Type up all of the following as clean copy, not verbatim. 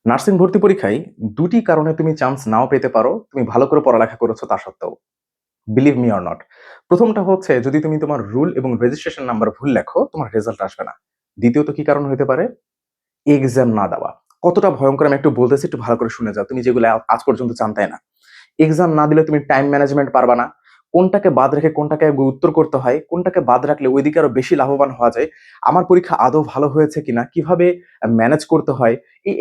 Nursing ভর্তি পরীক্ষায় ২ টি কারণে তুমি চান্স নাও পেতে পারো। তুমি ভালো করে পড়ালেখা করেছো তা সত্ত্বেও। Believe me or not. ১ম টা হচ্ছে যদি তুমি তোমার রুল এবং রেজিস্ট্রেশন নাম্বার ভুল লেখো, তোমার রেজাল্ট আসবে না। দ্বিতীয়ত কি কারণ হইতে পারে? এক্সাম না দেওয়া। কতটা ভয়ংকর আমি একটু বলতেছি, একটু ভালো করে শুনে যাও। তুমি যেগুলো আজ পর্যন্ত জানতাই না। এক্সাম না দিলে তুমি টাইম ম্যানেজমেন্ট পারবা না। কোনটাকে বাদ রেখে কোনটাকে আগে উত্তর করতে হয়, কোনটাকে বাদ রাখলে ওইদিকে আরো বেশি লাভবান হওয়া যায়। আমার পরীক্ষা আদৌ ভালো হয়েছে কিনা, কিভাবে ম্যানেজ করতে হয়।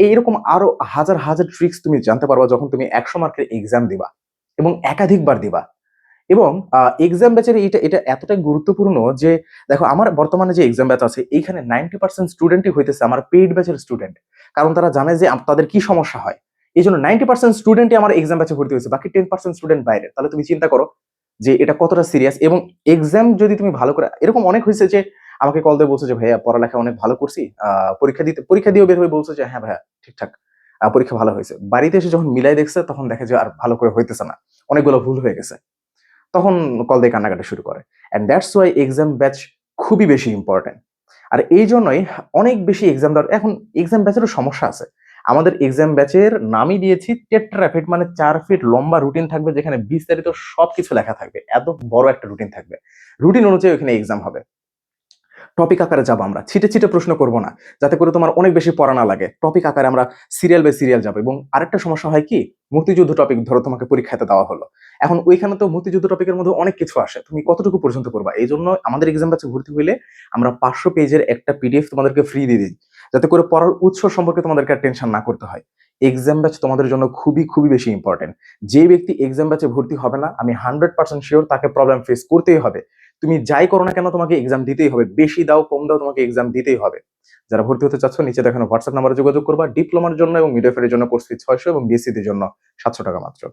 এইরকম আরো হাজার, হাজার ট্রিকস তুমি জানতে পারবা যখন তুমি ১০০ মার্কের এক্সাম দিবা এবং একাধিকবার দিবা। এবং এক্সাম ব্যাচের এটা এতটাই গুরুত্বপূর্ণ যে দেখো আমার বর্তমানে যে এক্সাম ব্যাচ আছে এইখানে 90% স্টুডেন্টই হইতেছে আমার পেইড ব্যাচের স্টুডেন্ট। কারণ তারা জানে যে তাদের কি সমস্যা হয়। এইজন্য 90% স্টুডেন্টই আমার এক্সাম ব্যাচে ভর্তি হয়েছে। বাকি 10% স্টুডেন্ট বাইরের। তাহলে তুমি চিন্তা করো যে এটা কতটা সিরিয়াস এবং এক্সাম যদি তুমি ভালো করে এরকম অনেক হইছে যে আমাকে কল দিয়ে বলছে যে, "ভাইয়া পড়ালেখা অনেক ভালো করছি। পরীক্ষা দিয়েও বের হয়ে বলছে যে, "হ্যাঁ ভাইয়া ঠিকঠাক পরীক্ষা ভালো হয়েছে।" বাড়িতে এসে যখন মিলাই দেখছে তখন দেখে যে আর ভালো করে হইতেছে না। অনেকগুলো ভুল হয়ে গেছে। তখন কল দিয়ে কান্নাকাটি শুরু করে। And that's why exam batch খুবই বেশি ইম্পোর্টেন্ট। আর এইজন্যই অনেক বেশি এক্সাম দেওয়ার এখন এক্সাম ব্যাচেরও সমস্যা আছে। আমাদের এক্সাম ব্যাচের নামই দিয়েছি টেট্রাফিট মানে ৪ ফিট লম্বা রুটিন থাকবে যেখানে বিস্তারিত সবকিছু লেখা থাকবে। এত বড় একটা রুটিন থাকবে। রুটিন অনুযায়ী ওখানে এক্সাম হবে। টপিক আকারে যাবো আমরা। ছিটে, ছিটে প্রশ্ন করব না। যাতে করে তোমার অনেক বেশি পড়া না লাগে। টপিক আকারে আমরা সিরিয়াল বাই সিরিয়াল যাবো এবং আরেকটা সমস্যা হয় কি? মুক্তিযুদ্ধ টপিক ধরো তোমাকে পরীক্ষাতে দেওয়া হলো। এখন ওইখানে তো মুক্তিযুদ্ধ টপিকের মধ্যে অনেক কিছু আসে। তুমি কতটুকু পর্যন্ত পড়বা? এইজন্য আমাদের এক্সাম ব্যাচে ভর্তি হইলে আমরা ৫০০ পেজের একটা পিডিএফ তোমাদেরকে ফ্রি দিয়ে দিই। যাতে করে পড়ার উৎস সম্পর্কে তোমাদেরকে আর টেনশন না করতে হয়। এক্সাম ব্যাচ তোমাদের জন্য খুবই, খুবই বেশি ইম্পোর্টেন্ট। যে ব্যক্তি এক্সাম ব্যাচে ভর্তি হবে না, আমি 100% সিউর তাকে প্রবলেম ফেস করতেই হবে। তুমি যাই করো না কেন তোমাকে এক্সাম দিতেই হবে। বেশি দাও, কম দাও তোমাকে এক্সাম দিতেই হবে। যারা ভর্তি হতে চাচ্ছ নিচে দেখানো হোয়াটসঅ্যাপ নাম্বারে যোগাযোগ করবা। ডিপ্লোমার জন্য এবং মিডওয়াইফারির জন্য কোর্স ফি ৬০০ এবং বিএসসি দের জন্য ৳৭০০ মাত্র।